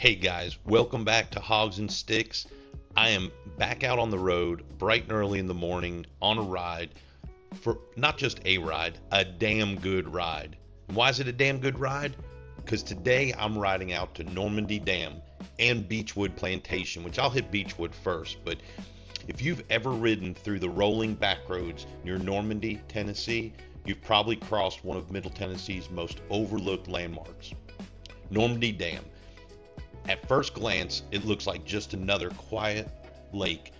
Hey guys, welcome back to Hogs and Sticks. I am back out on the road bright and early in the morning on a ride for not just a ride, a damn good ride. And why is it a damn good ride? Because today I'm riding out to Normandy Dam and Beechwood Plantation, which I'll hit Beechwood first, but if you've ever ridden through the rolling backroads near Normandy, Tennessee, you've probably crossed one of Middle Tennessee's most overlooked landmarks, Normandy Dam. At first glance, it looks like just another quiet lake,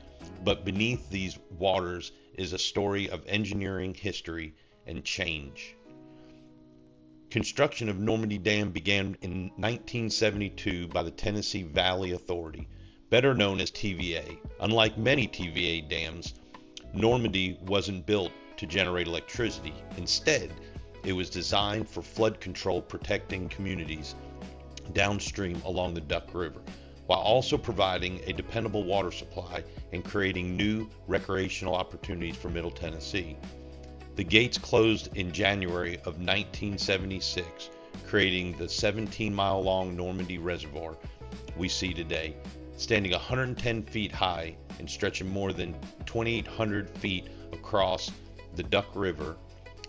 but beneath these waters is a story of engineering, history, and change. Construction of Normandy Dam began in 1972 by the Tennessee Valley Authority, better known as TVA. Unlike many TVA dams, Normandy wasn't built to generate electricity. Instead, it was designed for flood control, protecting communities downstream along the Duck River, while also providing a dependable water supply and creating new recreational opportunities for Middle Tennessee. The gates closed in January of 1976, creating the 17-mile-long Normandy Reservoir we see today, standing 110 feet high and stretching more than 2,800 feet across the Duck River.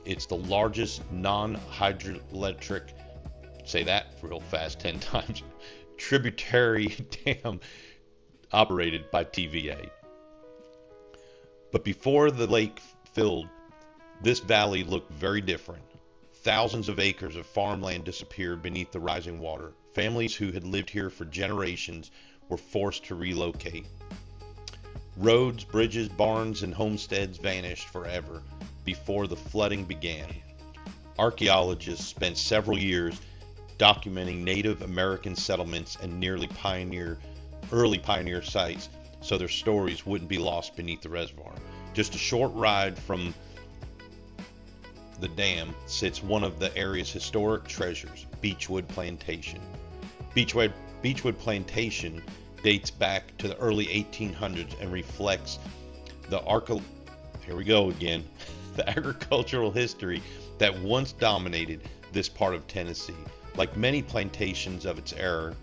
It's the largest non-hydroelectric, say that real fast 10 times, tributary dam operated by TVA. But before the lake filled, this valley looked very different. Thousands of acres of farmland disappeared beneath the rising water. Families who had lived here for generations were forced to relocate. Roads, bridges, barns, and homesteads vanished forever before the flooding began. Archaeologists spent several years documenting Native American settlements and early pioneer sites so their stories wouldn't be lost beneath the reservoir. Just a short ride from the dam sits one of the area's historic treasures, Beechwood Plantation. Beechwood Plantation dates back to the early 1800s and reflects the agricultural history that once dominated this part of Tennessee. Like many plantations of its era,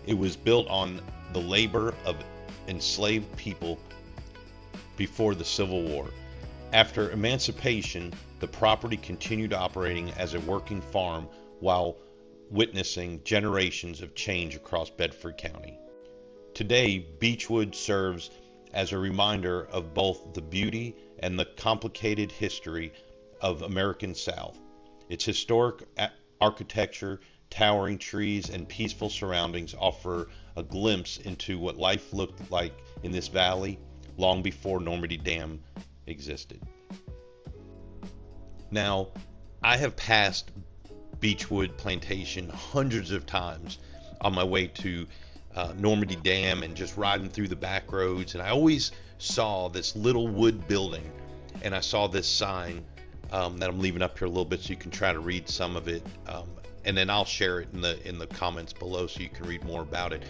it was built on the labor of enslaved people before the Civil War. After emancipation, the property continued operating as a working farm while witnessing generations of change across Bedford County. Today, Beechwood serves as a reminder of both the beauty and the complicated history of American South. Its historic architecture, towering trees, and peaceful surroundings offer a glimpse into what life looked like in this valley long before Normandy Dam existed. Now, I have passed Beechwood Plantation hundreds of times on my way to Normandy Dam and just riding through the back roads, and I always saw this little wood building, and I saw this sign that I'm leaving up here a little bit so you can try to read some of it, and then I'll share it in the comments below so you can read more about it.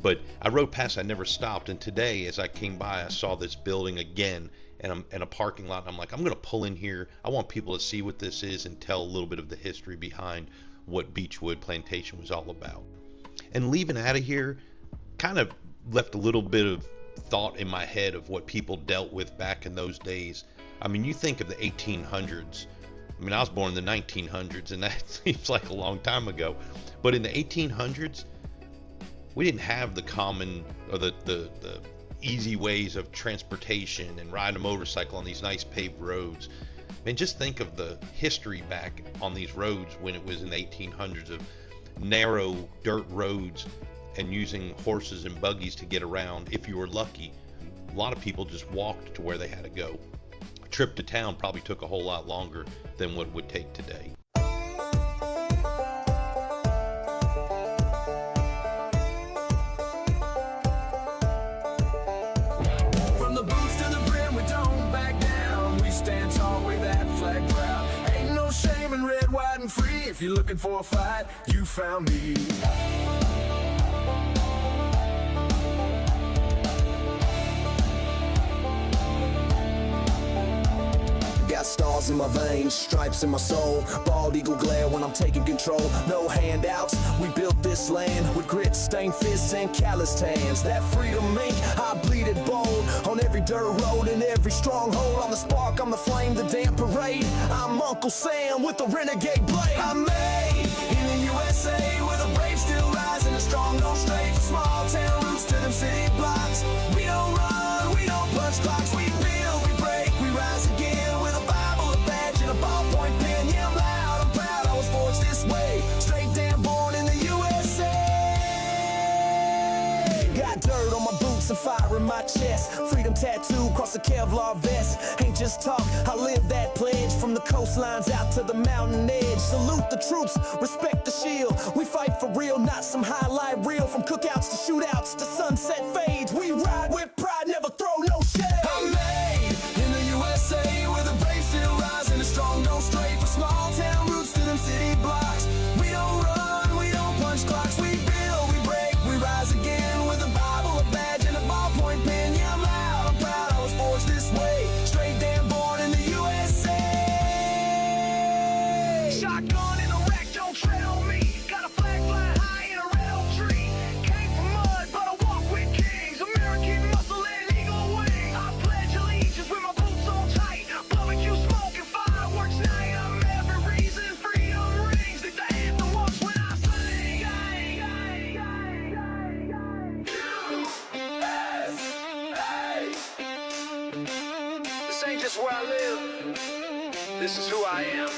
But I rode past, I never stopped, and today as I came by I saw this building again, and I'm in a parking lot, and I'm like, I'm gonna pull in here. I want people to see what this is and tell a little bit of the history behind what Beechwood Plantation was all about. And leaving out of here kind of left a little bit of thought in my head of what people dealt with back in those days. I mean, you think of the 1800s. I mean, I was born in the 1900s, and that seems like a long time ago. But in the 1800s, we didn't have the common or the easy ways of transportation and riding a motorcycle on these nice paved roads. I mean, just think of the history back on these roads when it was in the 1800s of narrow dirt roads and using horses and buggies to get around. If you were lucky, a lot of people just walked to where they had to go. Trip to town probably took a whole lot longer than what it would take today. From the boots to the brim, we don't back down. We stand tall with that flag proud. Ain't no shame in red, white, and free. If you're looking for a fight, you found me. Got started stars in my veins, stripes in my soul, bald eagle glare when I'm taking control. No handouts, we built this land with grit, stained fists, and calloused hands. That freedom ink, I bleed it bold on every dirt road and every stronghold. On the spark, I'm the flame, the damn parade. I'm Uncle Sam with the renegade blade. I'm made in the USA where the brave still rise and the strong don't stray. From small town roots to them city blocks. We don't run, we don't punch clocks. We build, we break, we rise again with a Bible, a badge, and a ballpoint pen. Yeah, I'm loud, I'm proud, I was forged this way. Straight down, born in the USA. Got dirt on my boots and fire in my chest. Freedom tattoo across the Kevlar vest. Ain't just talk, I live that pledge. From the coastlines out to the mountain edge. Salute the troops, respect the shield. We fight for real, not some highlight reel. From cookouts to shootouts to sunset fades. We ride with pride, never throw no shade. I'm made in the USA where the brave still rise and the strong don't stray. From small town roots to them city blocks. We don't run, we don't punch clocks. We build, we break, we rise again with a Bible, a badge, and a ballpoint pen. Yeah, I'm loud, I'm proud, I was forged this way. Straight damn born in the USA. Shotgun in a wreck, don't tread on me. Got a flag flying high in a red oak tree. Came from mud, but I walk with kings. American muscle and eagle wing. I pledge allegiance with my boots on tight. Barbecue smoke and fireworks night. I'm every reason freedom rings. Think the anthem once when I sing. This ain't just where I live. This is who I am.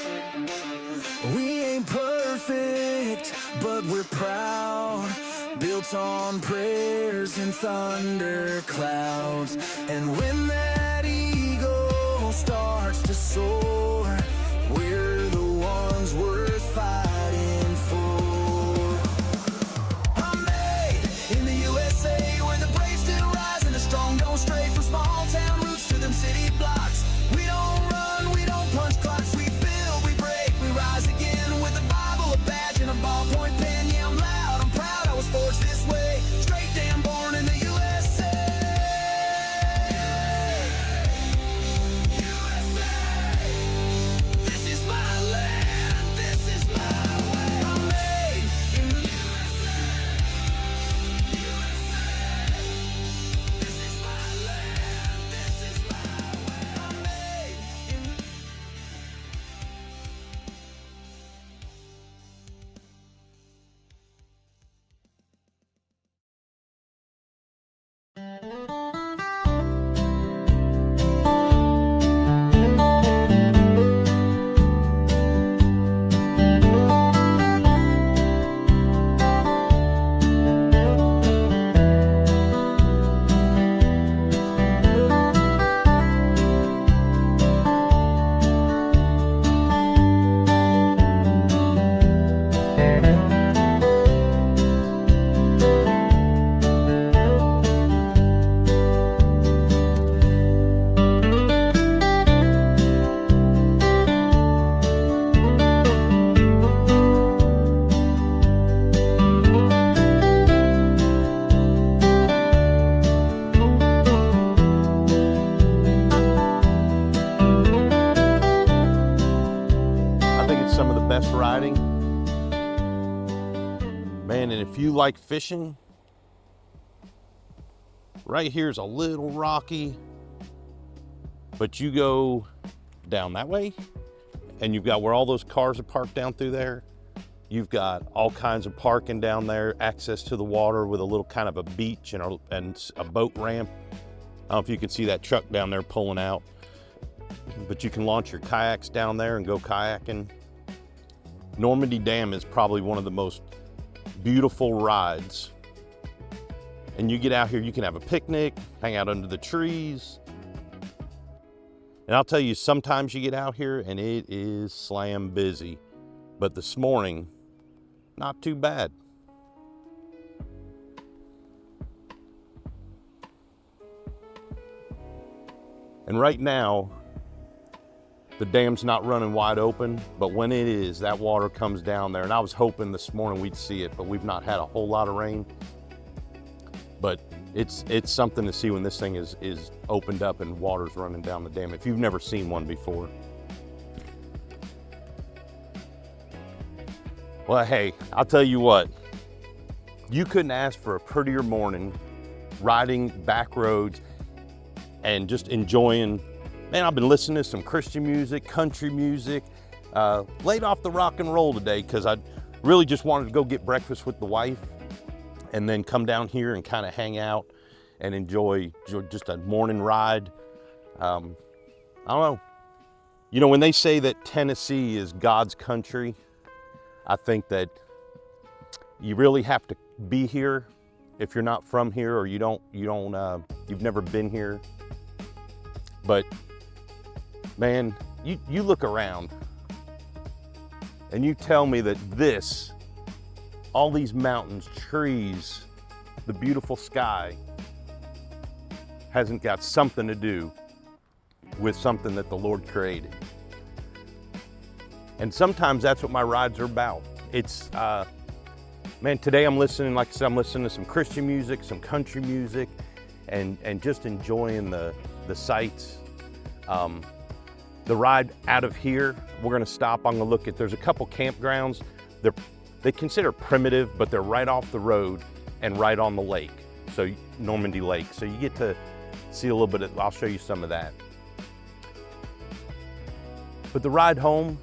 We ain't perfect, but we're proud. Built on prayers and thunder clouds. And when that eagle starts to soar, we're the ones worth fighting for. I'm made in the USA where the brave still rise and the strong don't stray. From small town roots to them city blocks. We don't run, we don't punch clocks. We build, we break, we rise again with a Bible, a badge, and a ballpoint pen. Yeah, I'm loud, I'm proud, I was forged this way. Straight damn born in the USA. USA. This is my land, this is my way. I'm made in the USA. USA. This is my land, this is my way. I'm made in the I think it's some of the best riding. Man, and if you like fishing, right here's a little rocky, but you go down that way and you've got where all those cars are parked down through there. You've got all kinds of parking down there, access to the water with a little kind of a beach and a boat ramp. I don't know if you can see that truck down there pulling out, but you can launch your kayaks down there and go kayaking. Normandy Dam is probably one of the most beautiful rides. And you get out here, you can have a picnic, hang out under the trees. And I'll tell you, sometimes you get out here and it is slam busy. But this morning, not too bad. And right now, the dam's not running wide open, but when it is, that water comes down there. And I was hoping this morning we'd see it, but we've not had a whole lot of rain. But it's something to see when this thing is opened up and water's running down the dam, if you've never seen one before. Well, hey, I'll tell you what, you couldn't ask for a prettier morning riding back roads and just enjoying. Man, I've been listening to some Christian music, country music, laid off the rock and roll today because I really just wanted to go get breakfast with the wife and then come down here and kind of hang out and enjoy just a morning ride. I don't know. You know, when they say that Tennessee is God's country, I think that you really have to be here if you're not from here or you've never been here. But man, you look around and you tell me that all these mountains, trees, the beautiful sky hasn't got something to do with something that the Lord created. And sometimes that's what my rides are about. It's, man, today I'm listening, like I said, I'm listening to some Christian music, some country music, and just enjoying the sights. The ride out of here, we're gonna stop, I'm gonna look at, there's a couple campgrounds. They consider primitive, but they're right off the road and right on the lake. So Normandy Lake. So you get to see a little bit of, I'll show you some of that. But the ride home,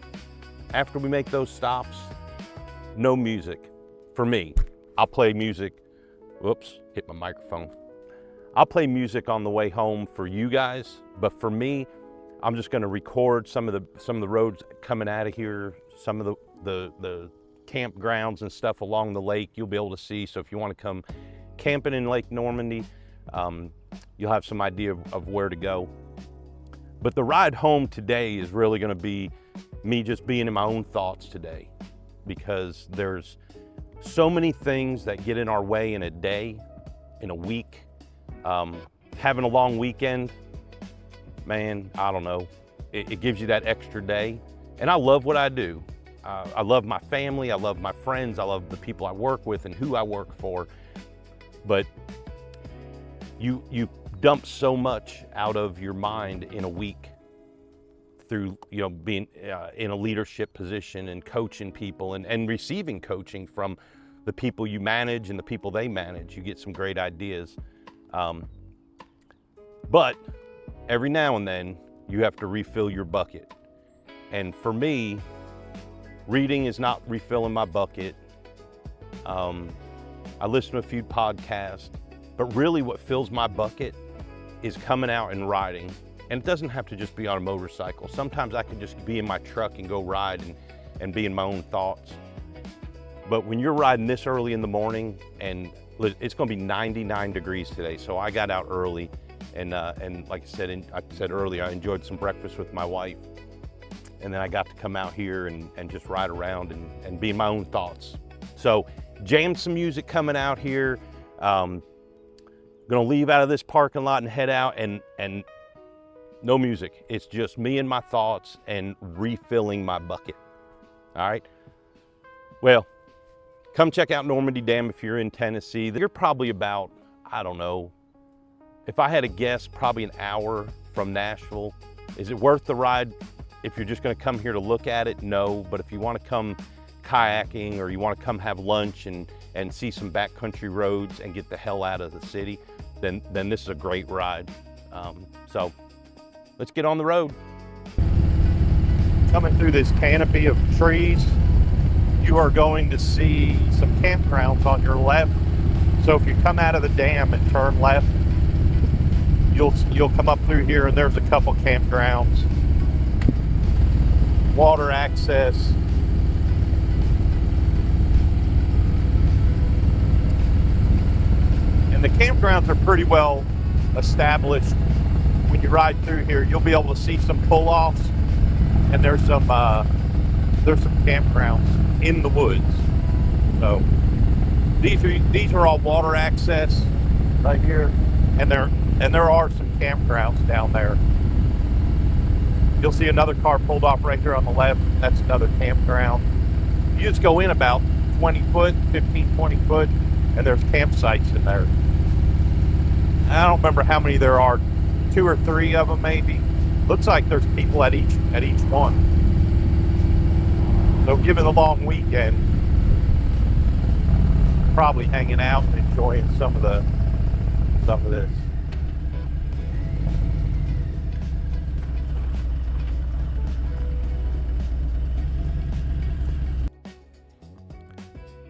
after we make those stops, no music. For me, I'll play music, whoops, hit my microphone. I'll play music on the way home for you guys, but for me, I'm just gonna record some of the roads coming out of here, some of the campgrounds and stuff along the lake you'll be able to see. So if you wanna come camping in Lake Normandy, you'll have some idea of where to go. But the ride home today is really gonna be me just being in my own thoughts today, because there's so many things that get in our way in a day, in a week. Having a long weekend, man, I don't know, it gives you that extra day. And I love what I do. I love my family, I love my friends, I love the people I work with and who I work for. But you dump so much out of your mind in a week through, you know, being in a leadership position and coaching people and receiving coaching from the people you manage and the people they manage. You get some great ideas. But every now and then you have to refill your bucket. And for me, reading is not refilling my bucket. I listen to a few podcasts, but really what fills my bucket is coming out and riding. And it doesn't have to just be on a motorcycle. Sometimes I can just be in my truck and go ride and be in my own thoughts. But when you're riding this early in the morning, and it's gonna be 99 degrees today, so I got out early, and like I said earlier, I enjoyed some breakfast with my wife. And then I got to come out here and just ride around and be in my own thoughts. So jam some music coming out here. Gonna leave out of this parking lot and head out, and no music. It's just me and my thoughts and refilling my bucket. All right. Well, come check out Normandy Dam if you're in Tennessee. You're probably about, I don't know, if I had to guess, probably an hour from Nashville. Is it worth the ride? If you're just gonna come here to look at it, no. But if you wanna come kayaking or you wanna come have lunch and see some backcountry roads and get the hell out of the city, then this is a great ride. So let's get on the road. Coming through this canopy of trees, you are going to see some campgrounds on your left. So if you come out of the dam and turn left, you'll come up through here, and there's a couple campgrounds. Water access. And the campgrounds are pretty well established. When you ride through here, you'll be able to see some pull-offs, and there's some campgrounds in the woods. So these are all water access right here, and there are some campgrounds down there. You'll see another car pulled off right here on the left. That's another campground. You just go in about 20 foot, 15, 20 foot, and there's campsites in there. I don't remember how many there are, 2 or 3 of them maybe. Looks like there's people at each one. So given the long weekend, probably hanging out and enjoying some of this.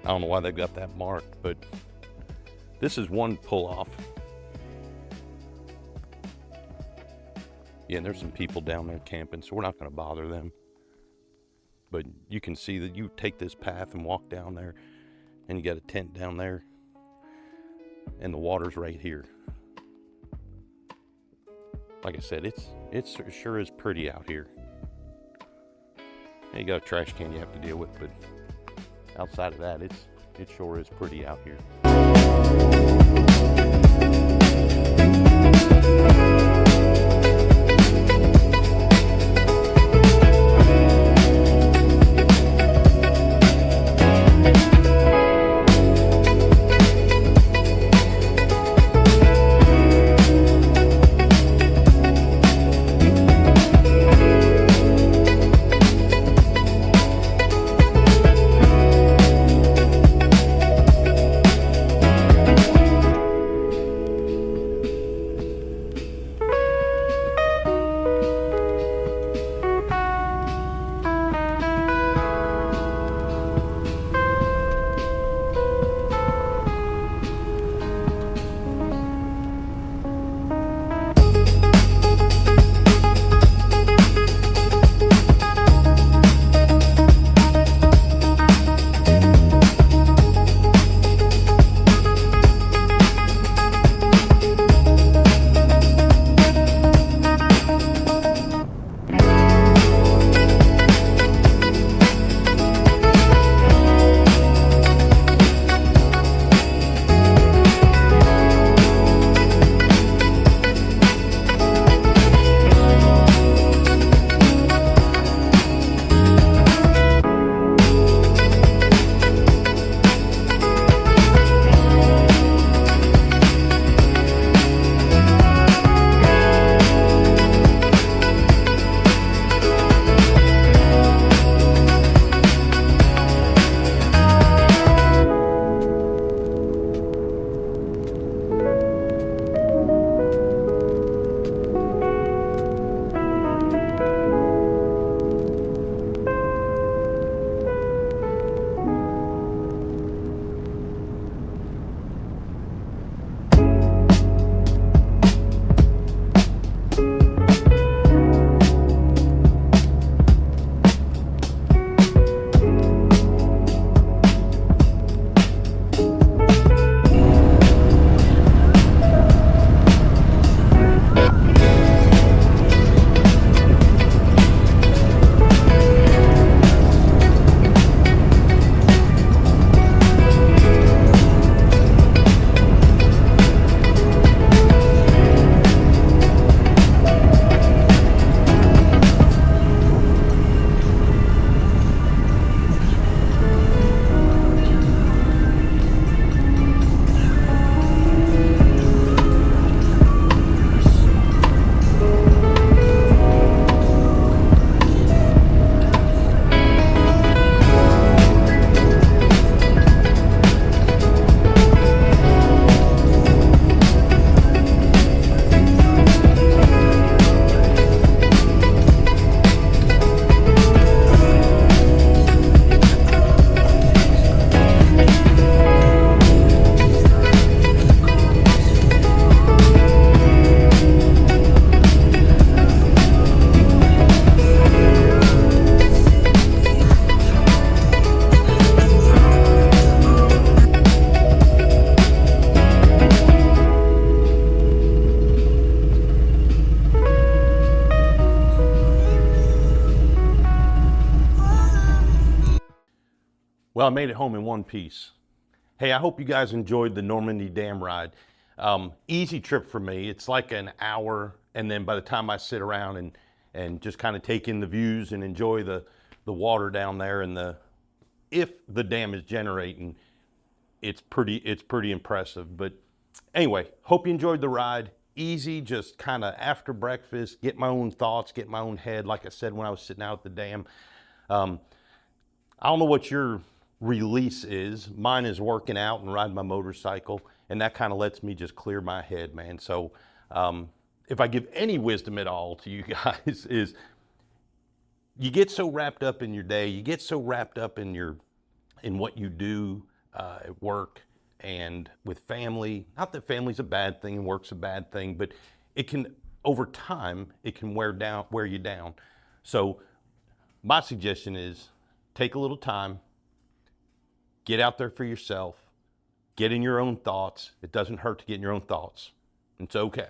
I don't know why they got that marked, but this is one pull-off. Yeah, and there's some people down there camping, so we're not going to bother them. But you can see that you take this path and walk down there, and you got a tent down there, and the water's right here. Like I said, it sure is pretty out here. And you got a trash can you have to deal with, but outside of that, it sure is pretty out here. Well, I made it home in one piece. Hey, I hope you guys enjoyed the Normandy Dam ride. Easy trip for me. It's like an hour, and then by the time I sit around and just kind of take in the views and enjoy the water down there, and if the dam is generating, it's pretty impressive. But anyway, hope you enjoyed the ride. Easy, just kind of after breakfast, get my own thoughts, get my own head, like I said when I was sitting out at the dam. I don't know what your release is. Mine is working out and riding my motorcycle, and that kind of lets me just clear my head, man. So if I give any wisdom at all to you guys is you get so wrapped up in your day, you get so wrapped up in what you do at work and with family. Not that family's a bad thing and work's a bad thing, but it can, over time, it can wear you down. So my suggestion is take a little time, get out there for yourself, get in your own thoughts. It doesn't hurt to get in your own thoughts. It's okay.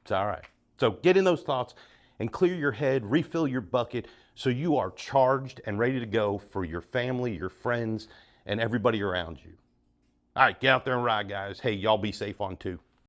It's all right. So get in those thoughts and clear your head, refill your bucket so you are charged and ready to go for your family, your friends, and everybody around you. All right, get out there and ride, guys. Hey, y'all be safe on too.